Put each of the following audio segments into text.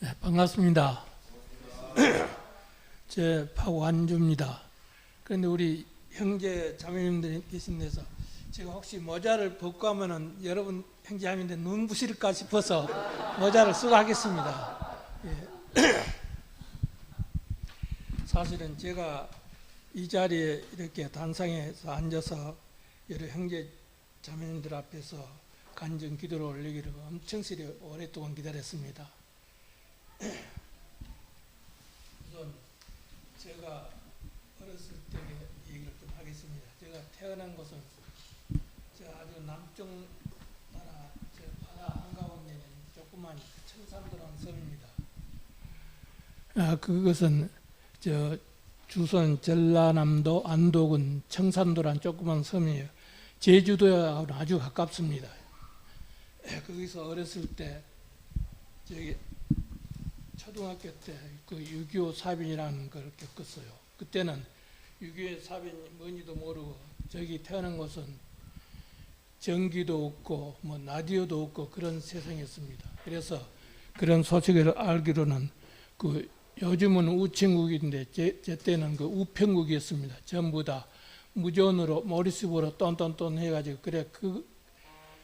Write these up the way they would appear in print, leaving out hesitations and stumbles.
네, 반갑습니다. 제 박완주입니다. 그런데 우리 형제 자매님들이 계신 데서 제가 혹시 모자를 벗고 하면은 여러분 형제자매인데 눈부실까 싶어서 모자를 쓰고 하겠습니다. 예. 사실은 제가 이 자리에 이렇게 단상에서 앉아서 여러 형제 자매님들 앞에서 간증 기도를 올리기를 엄청 오랫동안 기다렸습니다. 우선 제가 어렸을 때 얘기를 좀 하겠습니다. 제가 태어난 곳은 아주 남쪽 나라 바다 한가운데 있는 조그만 청산도라는 섬입니다. 그것은 주선 전라남도 안도군 청산도라는 조그만 섬이에요. 제주도하고는 아주 가깝습니다. 거기서 어렸을 때 초등학교 때 그 6.25 사변이라는 걸 겪었어요. 그때는 6.25 사변이 뭔지도 모르고 저기 태어난 곳은 전기도 없고 뭐 라디오도 없고 그런 세상이었습니다. 그래서 그런 소식을 알기로는 요즘은 우천국인데 제 때는 우편국이었습니다. 전부 다 무전으로 모리스보로 똔똔똔 해가지고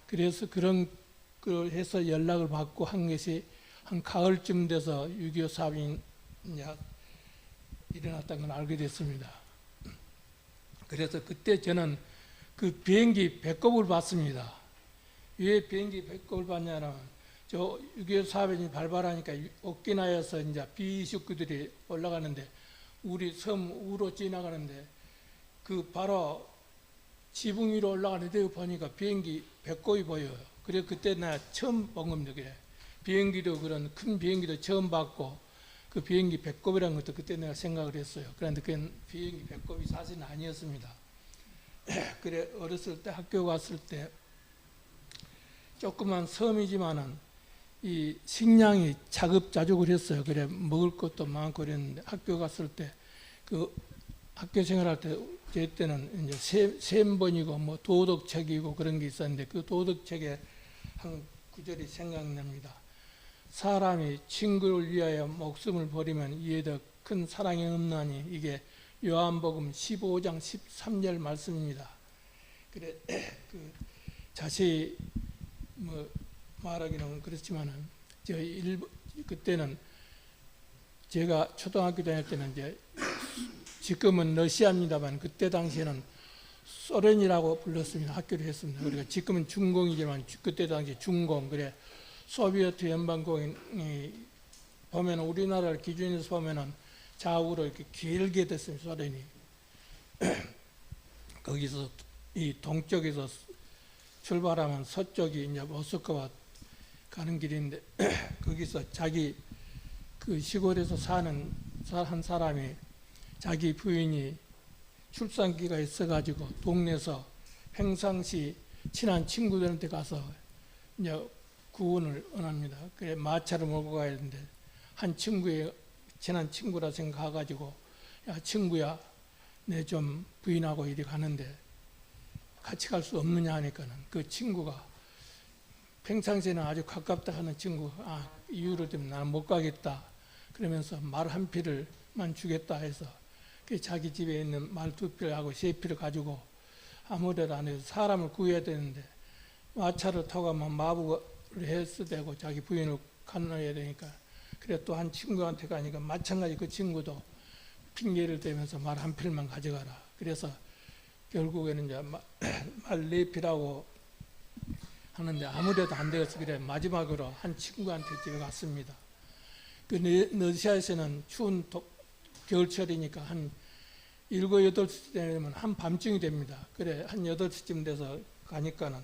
그래서 그런 걸 해서 연락을 받고 한 것이 한 가을쯤 돼서 6.25 사변이 일어났다는 걸 알게 됐습니다. 그래서 그때 저는 그 비행기 배꼽을 봤습니다. 왜 비행기 배꼽을 봤냐면 6.25 사변이 발발하니까 오키나와에서 이제 비식구들이 올라가는데 우리 섬 우로 지나가는데 바로 지붕 위로 올라가는데 보니까 비행기 배꼽이 보여요. 그래 그때 나 처음 본 겁니다. 그래. 비행기도 그런 큰 비행기도 처음 봤고 그 비행기 배꼽이라는 것도 그때 내가 생각을 했어요. 그런데 그 비행기 배꼽이 사실은 아니었습니다. 그래 어렸을 때 학교 갔을 때 조그만 섬이지만은 이 식량이 자급자족을 했어요. 그래 먹을 것도 많고 그랬는데 학교 갔을 때 학교 생활할 때 제 때는 이제 셈번이고 뭐 도덕책이고 그런 게 있었는데 그 도덕책에 한 구절이 생각납니다. 사람이 친구를 위하여 목숨을 버리면 이에 더 큰 사랑이 없나니 이게 요한복음 15장 13절 말씀입니다. 그래 자세히 말하기는 그렇지만은 그때는 제가 초등학교 다닐 때는 이제 지금은 러시아입니다만 그때 당시에는 소련이라고 불렀습니다. 학교를 했습니다. 그러니까 지금은 중공이지만 그때 당시 중공 그래 소비에트 연방공이 보면 우리나라를 기준에서 보면은 좌우로 이렇게 길게 됐습니다. 소련이 거기서 이 동쪽에서 출발하면 서쪽이 이제 모스크바 가는 길인데 거기서 자기 그 시골에서 사는 한 사람이 자기 부인이 출산기가 있어가지고 동네에서 평상시 친한 친구들한테 가서 이제 구원을 원합니다. 그래 마차를 몰고 가야 되는데 한 친구의 친한 친구라 생각해가지고 야 친구야 내 좀 부인하고 이리 가는데 같이 갈 수 없느냐 하니까는 그 친구가 평상시에는 아주 가깝다 하는 친구 이유를 때문에 나는 못 가겠다 그러면서 말 한 필을만 주겠다 해서 자기 집에 있는 말 2필하고 3필을 가지고 아무데도 안 해서 사람을 구해야 되는데 마차를 타고 가면 마부를 해서 되고 자기 부인을 건너야 되니까 그래 또 한 친구한테 가니까 마찬가지 그 친구도 핑계를 대면서 말 한 필만 가져가라. 그래서 결국에는 이제 말 4필하고 하는데 아무데도 안 되어서 그래 마지막으로 한 친구한테 집에 갔습니다. 러시아에서는 추운 겨울철이니까 한 7, 8시 되면 한밤중이 됩니다. 그래 한 8시쯤 돼서 가니까는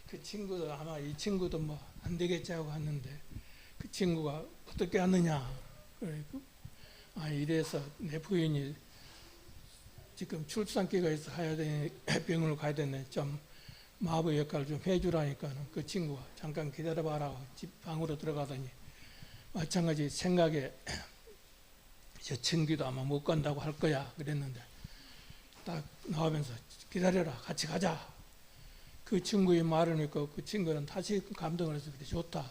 그 친구도 아마 이 친구도 뭐 안 되겠지 하고 갔는데 그 친구가 어떻게 하느냐 이래서 내 부인이 지금 출산기가 있어 병원을 가야 되네 좀 마부 역할을 좀 해주라니까 그 친구가 잠깐 기다려봐라 집 방으로 들어가더니 마찬가지 생각에 저 친구도 아마 못 간다고 할 거야 그랬는데 딱 나오면서 기다려라 같이 가자 그 친구의 말을 믿고 그 친구는 다시 감동을 해서 그래 좋다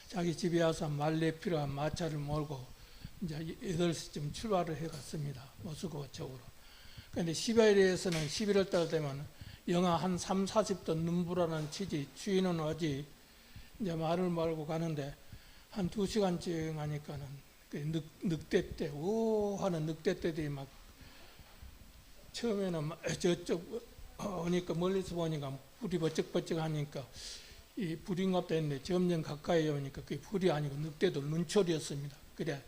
자기 집에 와서 말리에 필요한 마차를 몰고 이제 8시쯤 출발을 해갔습니다. 모스크바 쪽으로. 그런데 시베리아에서는 11월 달 되면 영하 한 3, 40도 눈보라는 취지, 추위는 오지 이제 말을 말고 가는데 한 2시간쯤 하니까는 그 늑대떼, 오 하는 늑대떼들이 막 처음에는 저쪽 오니까 멀리서 보니까 불이 버쩍버쩍 하니까 이 불인갑다 했는데 점점 가까이 오니까 그게 불이 아니고 늑대도 눈초리였습니다. 그래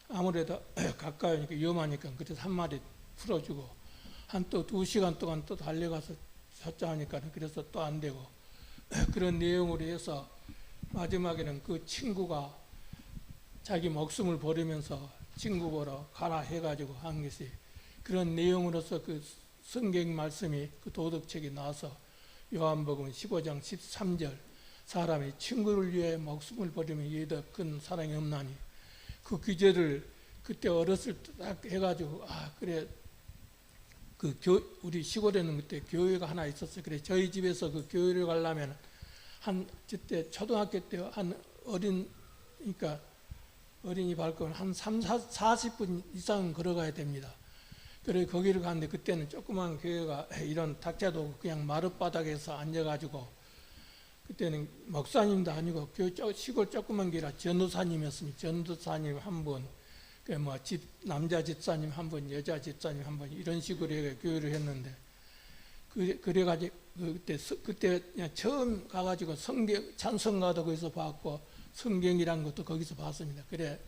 아무래도 가까이 오니까 위험하니까 그래서 한 마리 풀어주고 한 또 2시간 동안 또 달려가서 찾자 하니까 그래서 또 안 되고 그런 내용으로 해서 마지막에는 그 친구가 자기 목숨을 버리면서 친구 보러 가라 해가지고 한 것이 그런 내용으로서 그 성경 말씀이 그 도덕책이 나와서 요한복음 15장 13절 사람이 친구를 위해 목숨을 버리면 이에 더 큰 사랑이 없나니 그 규제를 그때 어렸을 때 딱 해가지고 그래 우리 시골에는 그때 교회가 하나 있었어요. 그래 저희 집에서 그 교회를 가려면 한 그때 초등학교 때 한 그러니까 어린이 발걸음 한 40분 이상은 걸어가야 됩니다. 그래 거기를 갔는데 그때는 조그만 교회가 이런 탁자도 그냥 마룻바닥에서 앉아가지고 그때는 목사님도 아니고 시골 조그만 교회라 전도사님이었습니다. 전도사님 한 분, 남자 집사님 한 분, 여자 집사님 한 분 이런 식으로 교회를 했는데 그래가지고 그때 그냥 처음 가가지고 성경 찬송가도 거기서 봤고 성경이란 것도 거기서 봤습니다. 그래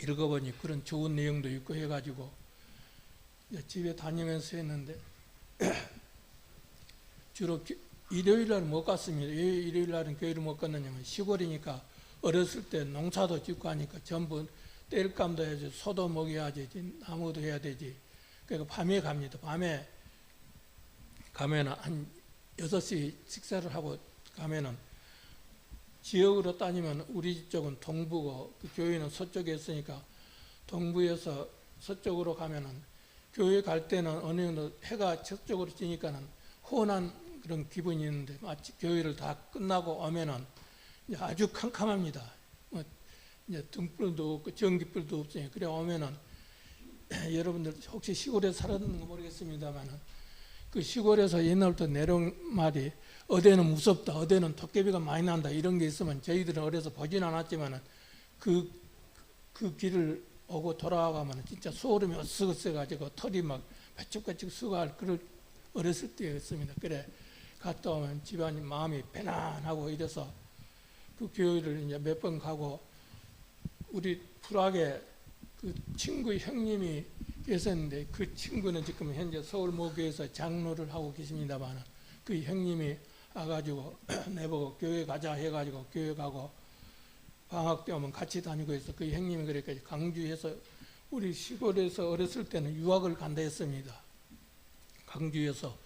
읽어보니 그런 좋은 내용도 있고 해가지고 집에 다니면서 했는데 주로 일요일 날은 못 갔습니다. 왜 일요일 날은 교회를 못 갔느냐면 시골이니까 어렸을 때 농사도 짓고 하니까 전부 땔감도 해야지, 소도 먹여야지, 나무도 해야 되지. 그러니까 밤에 갑니다. 밤에 가면은 한 6시 식사를 하고 가면은 지역으로 따지면 우리 쪽은 동부고 그 교회는 서쪽에 있으니까 동부에서 서쪽으로 가면은 교회 갈 때는 어느 정도 해가 서쪽으로 지니까는 혼한 그런 기분이 있는데 마치 교회를 다 끝나고 오면은 이제 아주 캄캄합니다. 이제 등불도 없고 전기불도 없으니까 그래 오면은 여러분들 혹시 시골에 살았는 거 모르겠습니다만은 그 시골에서 옛날부터 내려온 말이 어디는 무섭다, 어디는 도깨비가 많이 난다 이런 게 있으면 저희들은 어려서 보진 않았지만은 그 길을 오고 돌아가면 진짜 소름이 어스어스해가지고 털이 막 배쭉배쭉 수고할 그럴 어렸을 때였습니다. 그래 갔다 오면 집안이 마음이 편안하고 이래서 그 교회를 이제 몇 번 가고 우리 불악에 그 친구 형님이 계셨는데 그 친구는 지금 현재 서울 모교에서 장로를 하고 계십니다만 그 형님이 와가지고 내보고 교회 가자 해가지고 교회 가고 방학 때 오면 같이 다니고 해서 그 형님이 그러니까 강주에서 우리 시골에서 어렸을 때는 유학을 간다 했습니다. 강주에서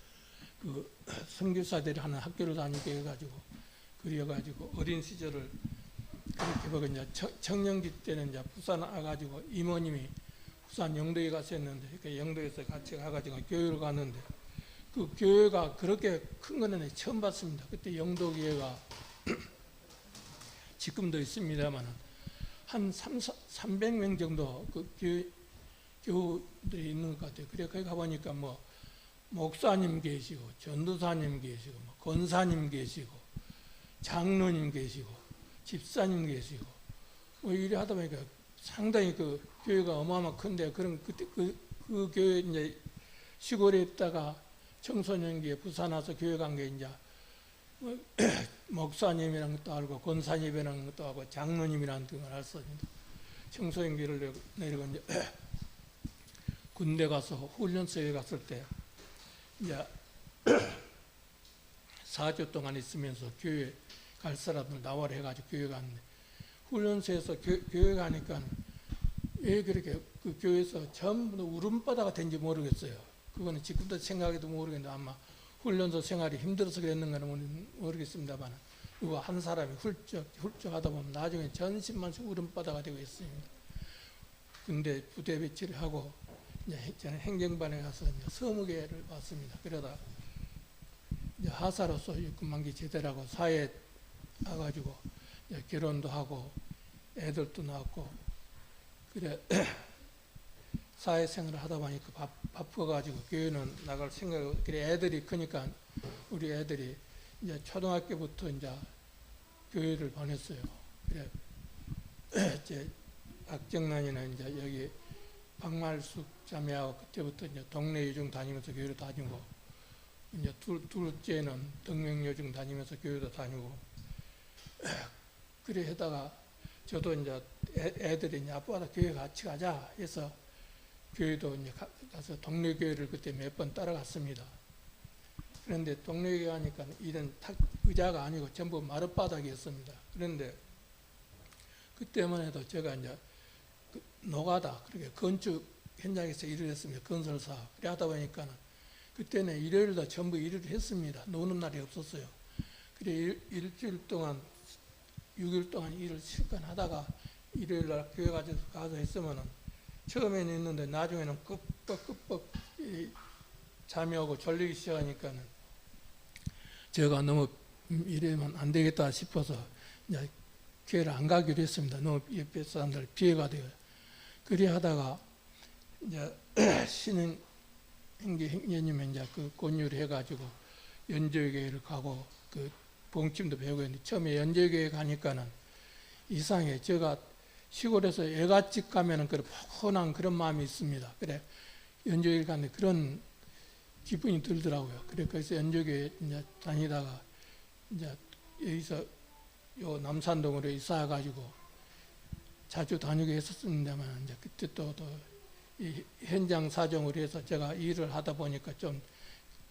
그 선교사들이 하는 학교를 다니게 해가지고 그래가지고 어린 시절을 그렇게 보고 이제 청년기 때는 이제 부산 와가지고 이모님이 부산 영도에 갔었는데 그 영도에서 같이 가가지고 교회를 갔는데 그 교회가 그렇게 큰 거는 처음 봤습니다. 그때 영도 교회가 지금도 있습니다만 한 300명 정도 그 교우들이 있는 것 같아요. 그래 거기 가보니까 뭐 목사님 계시고 전도사님 계시고 뭐 권사님 계시고 장로님 계시고 집사님 계시고 뭐 이래 하다 보니까 상당히 그 교회가 어마어마 큰데 그런 그때 그 교회 이제 시골에 있다가 청소년기에 부산 와서 교회 간 게 이제 뭐 목사님이라는 것도 알고 권사님이라는 것도 알고 장로님이라는 걸 알았습니다. 청소년기를 내리고 이제 군대 가서 훈련소에 갔을 때 이제 4주 동안 있으면서 교회 갈 사람들 나와라 해가지고 교회 갔는데 훈련소에서 교회 가니까 왜 그렇게 그 교회에서 전부 울음바다가 된지 모르겠어요. 그거는 지금도 생각해도 모르겠는데 아마 훈련소 생활이 힘들어서 그랬는가는 모르겠습니다만 누가 한 사람이 훌쩍 하다 보면 나중에 전신만씩 울음바다가 되고 있습니다. 근데 부대 배치를 하고 이제 저는 행정반에 가서 이제 서무계를 봤습니다. 그러다 이제 하사로서 육군만기 제대라고 사회에 와가지고 이제 결혼도 하고 애들도 낳았고 그래 사회생활을 하다 보니까 바빠가지고 교회는 나갈 생각. 그래 애들이 크니까 우리 애들이 이제 초등학교부터 이제 교회를 보냈어요. 그래 이제 박정란이는 이제 여기 박말숙 자매하고 그때부터 이제 동네 요중 다니면서 교회를 다니고 이제 둘째는 덕명요중 다니면서 교회도 다니고 그래 하다가 저도 이제 애들이 이제 아빠가 교회 같이 가자 해서 교회도 이제 가서 동네 교회를 그때 몇 번 따라갔습니다. 그런데 동네 교회 가니까 이런 의자가 아니고 전부 마룻바닥이었습니다. 그런데 그때만 해도 제가 이제 노가다 그렇게 건축 현장에서 일을 했습니다. 건설사. 그래 하다 보니까는 그때는 일요일도 전부 일을 했습니다. 노는 날이 없었어요. 그래 일주일 동안 6일 동안 일을 실컷 하다가 일요일 날 교회 가서 했으면은 처음에는 있는데 나중에는 끄뻑끄뻑 잠이 오고 졸리기 시작하니까는 제가 너무 이러면 안 되겠다 싶어서 이제 교회를 안 가기로 했습니다. 너무 옆에 사람들 피해가 돼요. 그리 하다가 이제 신은 형제님이 이제 그 권유를 해가지고 연조교회를 가고 그 봉침도 배우고 했는데 처음에 연조교회 가니까는 이상해. 제가 시골에서 애갓집 가면은 그런 포근한 그런 마음이 있습니다. 그래 연조교회 갔는데 그런 기분이 들더라고요. 그래 그래서 연조교회 이제 다니다가 이제 여기서 요 남산동으로 이사가지고 자주 다니게 했었는데만 이제 그때 또 이 현장 사정으로 해서 제가 일을 하다 보니까 좀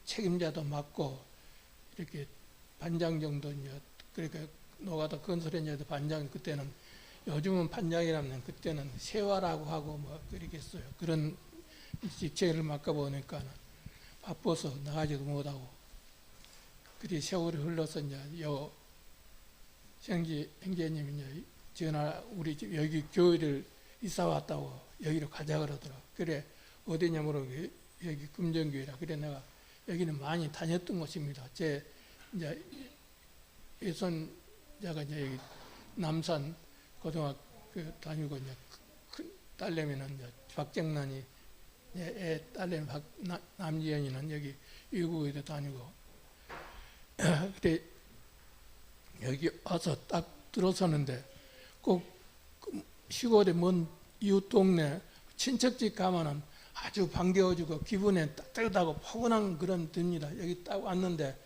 책임자도 맡고 이렇게 반장 정도 이제 그러니까 노가다 건설 현장에도 반장 그때는 요즘은 반장이라면 그때는 세화라고 하고 뭐 그러겠어요. 그런 직책을 맡아 보니까 바빠서 나가지도 못하고 그리 세월이 흘러서 이제 요 형제님이 이제 전화 우리 집 여기 교회를 이사 왔다고 여기로 가자 그러더라고. 그래 어디냐 물어보고 여기 금정교회라. 그래 내가 여기는 많이 다녔던 곳입니다. 제 이제 예손자가 이제 여기 남산 고등학교 다니고 이제 큰 딸내미는 이제 박정란이 애 딸내미 남지연이는 여기 외국에도 다니고 그때 여기 와서 딱 들어서는데 꼭 시골에 먼 이웃 동네 친척집 가면은 아주 반겨워주고 기분에 따뜻하고 포근한 그런 듭니다. 여기 딱 왔는데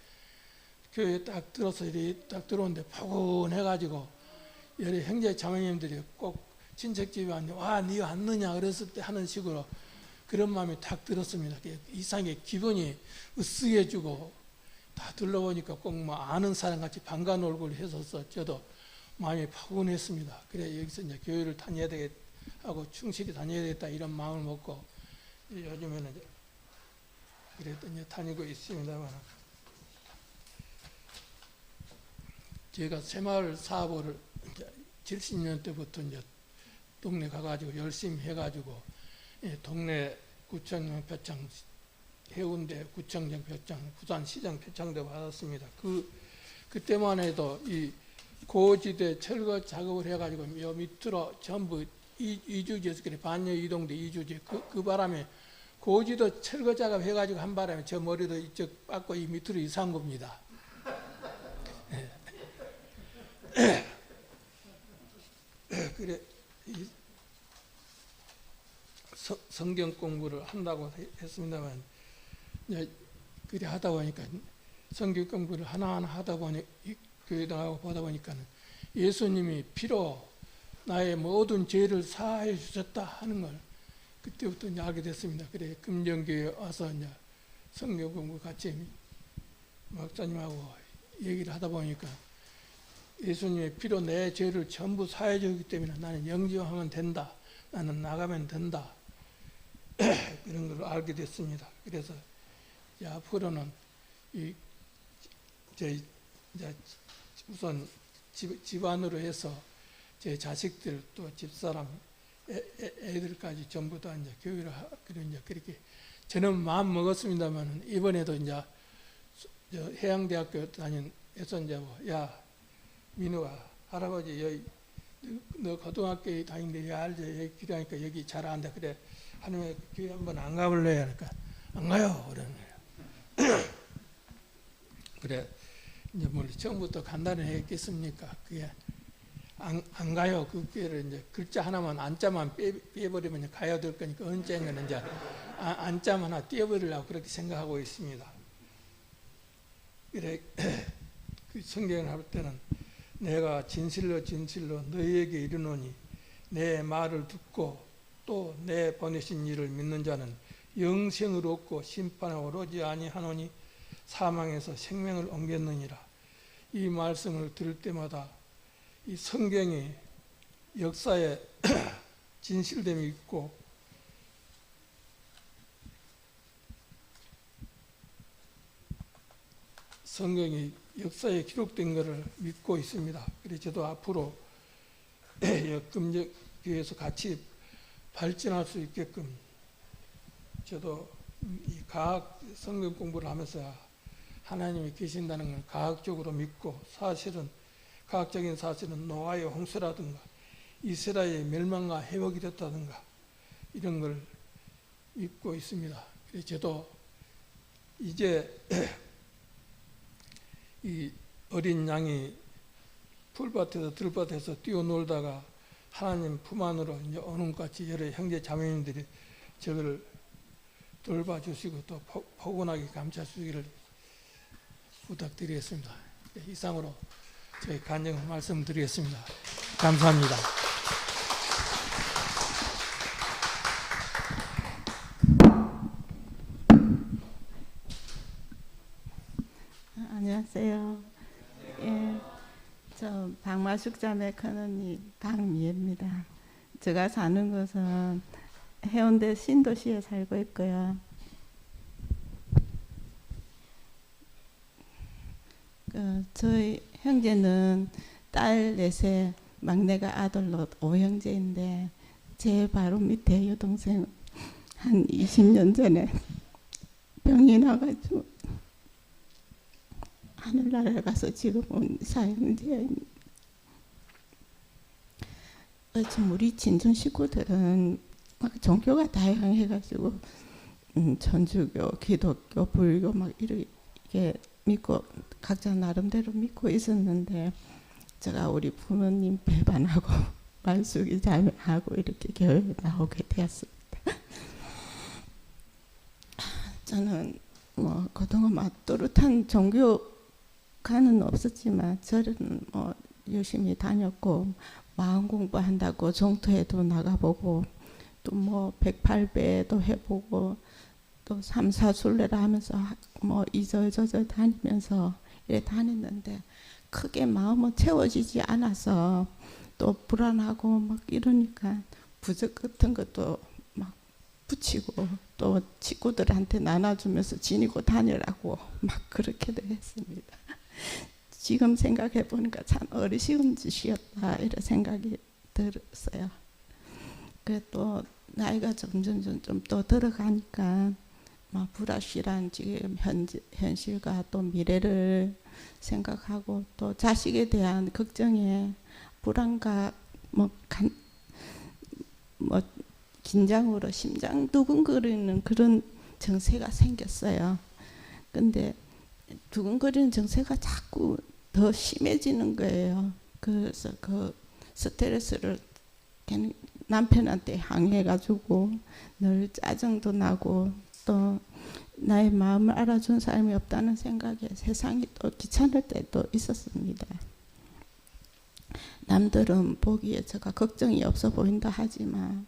교회에 딱 들어서 이렇게 딱 들어오는데 포근해가지고 여러 형제 자매님들이 꼭 친척집에 왔는데 와 니 왔느냐 그랬을 때 하는 식으로 그런 마음이 딱 들었습니다. 이상하게 기분이 으쓱해지고 다 둘러보니까 꼭 뭐 아는 사람 같이 반가운 얼굴을 했어서 저도 마음이 포근했습니다. 그래 여기서 이제 교회를 다녀야 되겠 하고 충실히 다녀야 되겠다 이런 마음을 먹고 요즘에는 그래도 이제 다니고 있습니다만 제가 새마을 사업을 이제 70년 때부터 이제 동네 가가지고 열심히 해가지고 동네 구청장 표창 해운대 구청장 표창 부산시장 표창도 받았습니다. 그때만 해도 이 고지대 철거 작업을 해가지고 요 밑으로 전부 이주지에서 그래 반려 이동대 이주지 그 바람에 고지도 철거 작업 해가지고 한 바람에 저 머리도 이쪽 빠고 이 밑으로 이사한 겁니다. 그래 성경 공부를 한다고 했습니다만 그래 하다 보니까 성경 공부를 하나하나 하다 보니 교회 나가고 보다 보니까는 예수님이 피로 나의 모든 죄를 사하여 주셨다 하는 걸 그때부터 이제 알게 됐습니다. 그래 금정교회 와서 이제 성경 공부 같이 목사님하고 얘기를 하다 보니까 예수님의 피로 내 죄를 전부 사하여 주기 때문에 나는 영접하면 된다. 나는 나가면 된다. 그런 걸 알게 됐습니다. 그래서 이제 앞으로는 이제 우선 집안으로 해서 제 자식들 또 집사람 애들까지 전부 다 이제 교육을 이제 그렇게 저는 마음 먹었습니다만 이번에도 이제 해양대학교 다닌 애손자고 야 민우가 할아버지 여기 너 고등학교에 다니는데 여기 알지? 여기 길하니까 여기 잘 안다. 그래 하나님 교회 한번 안 가볼래? 하니까 안 가요. 그러는 거예요. 그래 이제 뭘 처음부터 간단히 했겠습니까? 그게 안 가요. 그 교회를 이제 글자 하나만 안자만 빼버리면 가야 될 거니까 언젠가는 이제 안자 하나 떼어버리려고 그렇게 생각하고 있습니다. 그래 그 성경을 할 때는 내가 진실로 진실로 너희에게 이르노니 내 말을 듣고 또 내 보내신 이를 믿는 자는 영생을 얻고 심판에 오르지 아니하노니 사망에서 생명을 옮겼느니라. 이 말씀을 들을 때마다 이 성경이 역사에 진실됨이 있고 성경이 역사에 기록된 것을 믿고 있습니다. 그래서 저도 앞으로 금정교회에서 같이 발전할 수 있게끔 저도 이 과학 성경 공부를 하면서 하나님이 계신다는 걸 과학적으로 믿고 사실은 과학적인 사실은 노아의 홍수라든가 이스라엘의 멸망과 회복이 됐다든가 이런 걸 믿고 있습니다. 그래서 저도 이제 이 어린 양이 풀밭에서 들밭에서 뛰어놀다가 하나님 품 안으로 이제 오는 것 같이 여러 형제 자매님들이 저를 돌봐주시고 또 포근하게 감싸주기를 부탁드리겠습니다. 이상으로 저희 간증 말씀드리겠습니다. 감사합니다. 안녕하세요. 예, 저 박마숙 자매 큰언니 박미애입니다. 제가 사는 곳은 해운대 신도시에 살고 있고요. 저희 형제는 딸 넷에 막내가 아들로 5형제인데 제 바로 밑에 여동생은 한 20년 전에 병이 나가지고 하늘나라에 가서 지금은 사형제입니다. 지금 우리 친정 식구들은 막 종교가 다양해가지고 천주교, 기독교, 불교 막 이렇게 믿고 각자 나름대로 믿고 있었는데 제가 우리 부모님 배반하고 말숙이 자매하고 이렇게 교회에 나오게 되었습니다. 저는 뭐 그동안 막 또렷한 종교관은 없었지만 절은 뭐 열심히 다녔고 마음 공부한다고 종토에도 나가보고 또 뭐 108배도 해보고 또 삼사순례를 하면서 뭐 이저저저 다니면서 이렇게 다녔는데 크게 마음은 채워지지 않아서 또 불안하고 막 이러니까 부적 같은 것도 막 붙이고 또 친구들한테 나눠주면서 지니고 다니라고 막 그렇게 됐습니다. 지금 생각해 보니까 참 어리석은 짓이었다 이런 생각이 들었어요. 그래도 나이가 점점 또 들어가니까 막 불확실한 지금 현실과 또 미래를 생각하고 또 자식에 대한 걱정에 불안과 뭐 긴장으로 심장 두근거리는 그런 증세가 생겼어요. 근데 두근거리는 증세가 자꾸 더 심해지는 거예요. 그래서 그 스트레스를 남편한테 항의해가지고 늘 짜증도 나고 또 나의 마음을 알아준 사람이 없다는 생각에 세상이 또 귀찮을 때도 있었습니다. 남들은 보기에 제가 걱정이 없어 보인다 하지만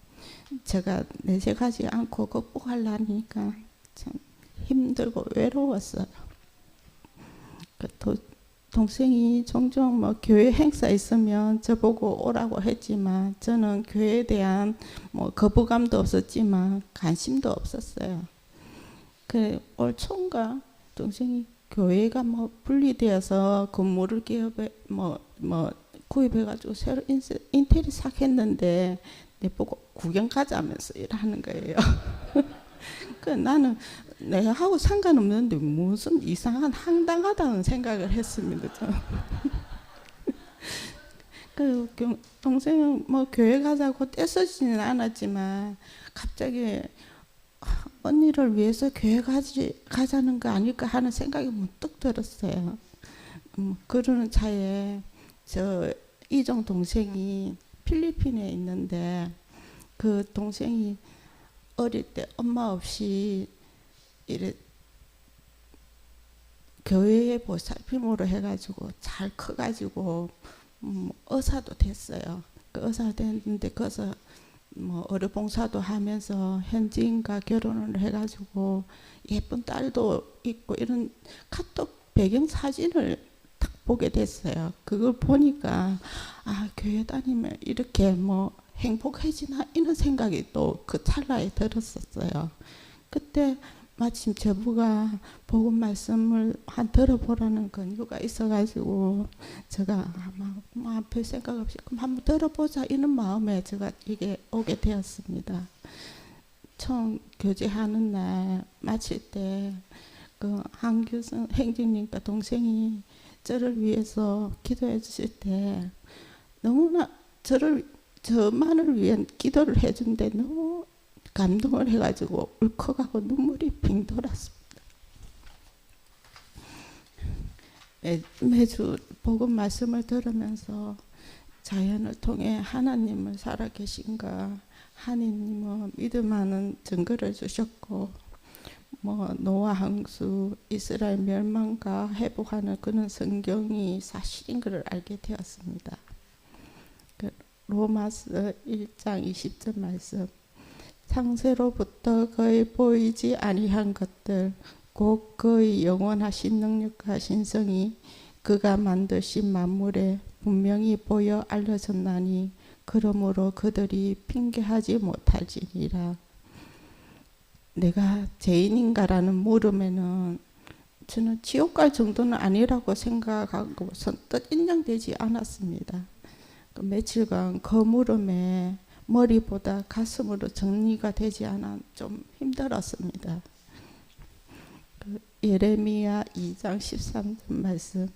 제가 내색하지 않고 극복하려니까 참 힘들고 외로웠어요. 또 동생이 종종 뭐 교회 행사 있으면 저보고 오라고 했지만 저는 교회에 대한 뭐 거부감도 없었지만 관심도 없었어요. 그 올 초인가 동생이 교회가 뭐 분리되어서 건물을 기업에 뭐 구입해가지고 새로 인테리어 싹 했는데 내 보고 구경 가자면서 일하는 거예요. 그 나는 내가 하고 상관없는데 무슨 이상한 황당하다는 생각을 했습니다. 동생은 뭐 교회 가자고 떼쓰지는 않았지만 갑자기 언니를 위해서 교회 가자는 거 아닐까 하는 생각이 문득 들었어요. 그러는 차에 저 이종 동생이 필리핀에 있는데 그 동생이 어릴 때 엄마 없이 이래 교회에 보살핌으로 해가지고 잘 커가지고 의사도 됐어요. 그 의사 됐는데 거기서 뭐 어려봉사도 하면서 현지인과 결혼을 해가지고 예쁜 딸도 있고 이런 카톡 배경 사진을 딱 보게 됐어요. 그걸 보니까 아 교회 다니면 이렇게 뭐 행복해지나 이런 생각이 또 그 찰나에 들었었어요. 그때 마침 제부가 복음 말씀을 한 들어보라는 권유가 있어가지고 제가 아마 별 생각 없이 그럼 한번 들어보자 이런 마음에 제가 이게 오게 되었습니다. 처음 교제하는 날 마칠 때 그 한규선 행진님과 동생이 저를 위해서 기도해 주실 때 너무나 저만을 위한 기도를 해준데 너무 감동을 해가지고 울컥하고 눈물이 빙 돌았습니다. 매주 복음 말씀을 들으면서 자연을 통해 하나님을 살아계신가, 하나님은 믿음하는 증거를 주셨고 뭐 노아 항수, 이스라엘 멸망과 회복하는 그런 성경이 사실인 것을 알게 되었습니다. 로마서 1장 20절 말씀 창세로부터 거의 보이지 아니한 것들 곧 그의 영원하신 능력과 신성이 그가 만드신 만물에 분명히 보여 알려졌나니 그러므로 그들이 핑계하지 못할지니라. 내가 죄인인가라는 물음에는 저는 지옥 갈 정도는 아니라고 생각하고 선뜻 인정되지 않았습니다. 며칠간 그 물음에 머리보다 가슴으로 정리가 되지 않아 좀 힘들었습니다. 예레미야 2장 13절 말씀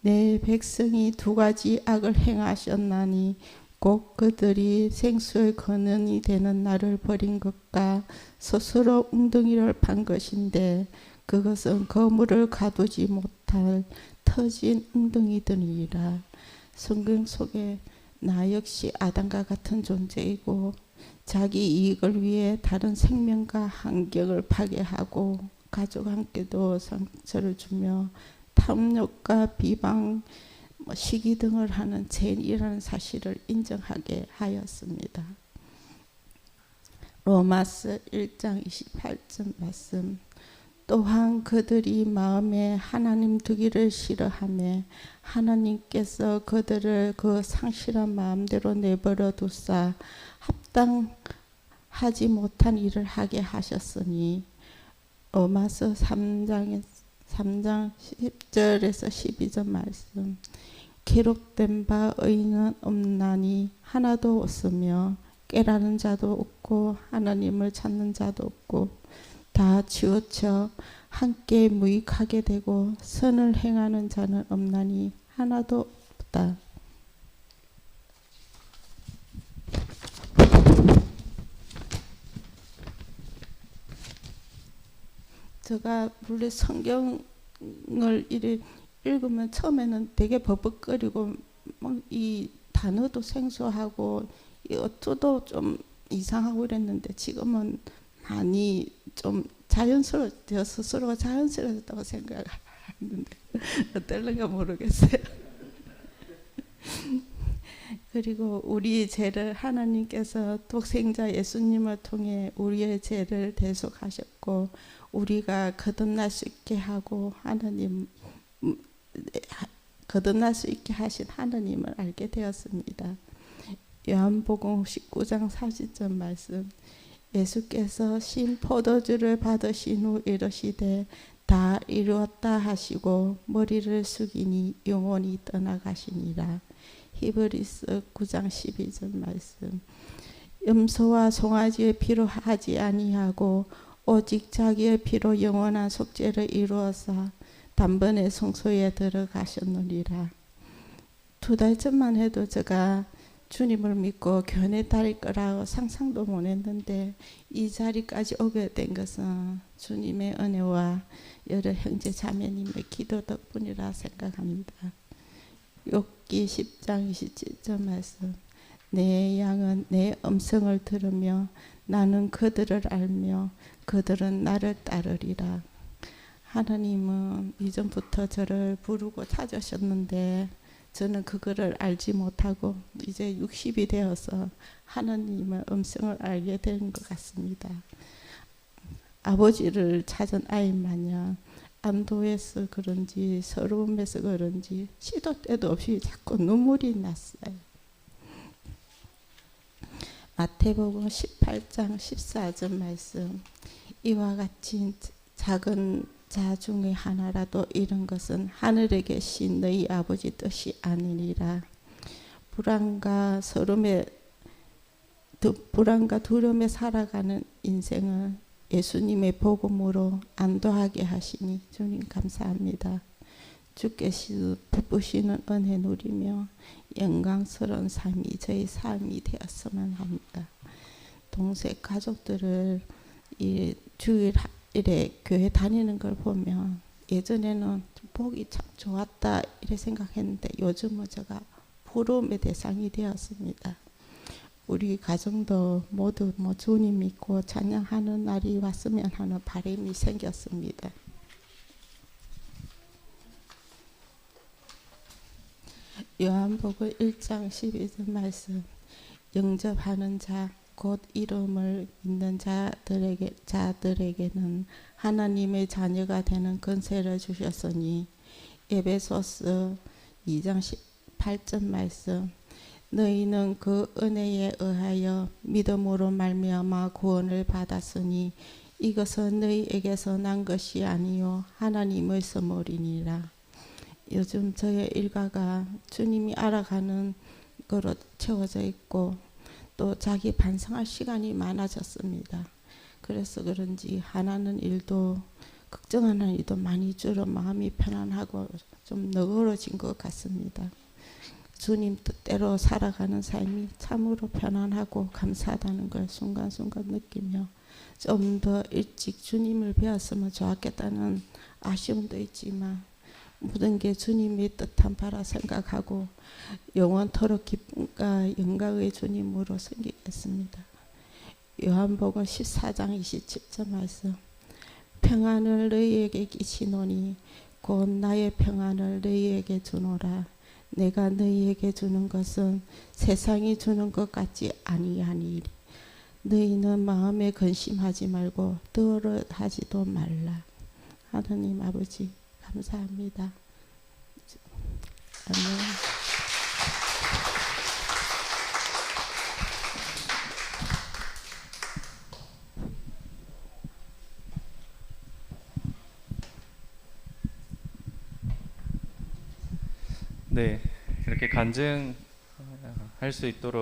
내 백성이 두 가지 악을 행하셨나니 곧 그들이 생수의 근원이 되는 나를 버린 것과 스스로 웅덩이를 판 것인데 그것은 거물을 가두지 못할 터진 웅덩이들이라. 성경 속에 나 역시 아담과 같은 존재이고 자기 이익을 위해 다른 생명과 환경을 파괴하고 가족과 함께도 상처를 주며 탐욕과 비방, 시기 등을 하는 죄인이라는 사실을 인정하게 하였습니다. 로마서 1장 28절 말씀 또한 그들이 마음에 하나님 두기를 싫어하며 하나님께서 그들을 그 상실한 마음대로 내버려 두사 합당하지 못한 일을 하게 하셨으니 로마서 3장 10절에서 12절 말씀 기록된 바 의인은 없나니 하나도 없으며 깨라는 자도 없고 하나님을 찾는 자도 없고 다 치우쳐 함께 무익하게 되고 선을 행하는 자는 없나니 하나도 없다. 제가 원래 성경을 읽으면 처음에는 되게 버벅거리고 이 단어도 생소하고 이 어투도 좀 이상하고 이랬는데 지금은 많이 좀 자연스러워져 스스로가 자연스러워졌다고 생각하는데 어떨는가 모르겠어요. 그리고 우리 죄를 하나님께서 독생자 예수님을 통해 우리의 죄를 대속하셨고 우리가 거듭날 수 있게 하고 거듭날 수 있게 하신 하나님을 알게 되었습니다. 요한복음 19장 40절 말씀 예수께서 신 포도주를 받으신 후 이르시되 다 이루었다 하시고 머리를 숙이니 영혼이 떠나가시니라. 히브리서 9장 12절 말씀 염소와 송아지의 피로 하지 아니하고 오직 자기의 피로 영원한 속죄를 이루어서 단번에 성소에 들어가셨느니라. 2달 전만 해도 제가 주님을 믿고 교회 다닐 거라고 상상도 못 했는데 이 자리까지 오게 된 것은 주님의 은혜와 여러 형제 자매님의 기도 덕분이라 생각합니다. 욥기 10장 27절 말씀. 내 양은 내 음성을 들으며 나는 그들을 알며 그들은 나를 따르리라. 하나님은 이전부터 저를 부르고 찾으셨는데 저는 그거를 알지 못하고 이제 60이 되어서 하나님의 음성을 알게 된 것 같습니다. 아버지를 찾은 아이 마냥 안도해서 그런지 서러움에서 그런지 시도 때도 없이 자꾸 눈물이 났어요. 마태복음 18장 14절 말씀. 이와 같이 작은 자 중에 하나라도 이런 것은 하늘에 계신 너희 아버지 뜻이 아니니라. 불안과 두려움에 살아가는 인생을 예수님의 복음으로 안도하게 하시니 주님 감사합니다. 주께서 베푸시는 은혜 누리며 영광스러운 삶이 저희 삶이 되었으면 합니다. 동생 가족들을 이 주일에 교회 다니는 걸 보면 예전에는 복이 참 좋았다 이렇게 생각했는데 요즘은 제가 부러움의 대상이 되었습니다. 우리 가정도 모두 주님 믿고 찬양하는 날이 왔으면 하는 바람이 생겼습니다. 요한복음 1장 12절 말씀. 영접하는 자 곧 이름을 믿는 자들에게는 하나님의 자녀가 되는 권세를 주셨으니. 에베소서 2장 18절 말씀. 너희는 그 은혜에 의하여 믿음으로 말미암아 구원을 받았으니 이것은 너희에게서 난 것이 아니요 하나님의 선물이니라. 요즘 저의 일가가 주님이 알아가는 거로 채워져 있고 또 자기 반성할 시간이 많아졌습니다. 그래서 그런지 하나는 일도 걱정하는 일도 많이 줄어 마음이 편안하고 좀 너그러진 것 같습니다. 주님 뜻대로 살아가는 삶이 참으로 편안하고 감사하다는 걸 순간순간 느끼며 좀 더 일찍 주님을 배웠으면 좋았겠다는 아쉬움도 있지만 모든 게 주님의 뜻한 바라 생각하고 영원토록 기쁨과 영광의 주님으로 섬기겠습니다. 요한복음 14장 27절 말씀. 평안을 너희에게 끼치노니 곧 나의 평안을 너희에게 주노라. 내가 너희에게 주는 것은 세상이 주는 것 같지 아니하니 너희는 마음에 근심하지 말고 두려워하지도 말라. 하나님 아버지 감사합니다. 아멘. 네, 이렇게 간증할 수 있도록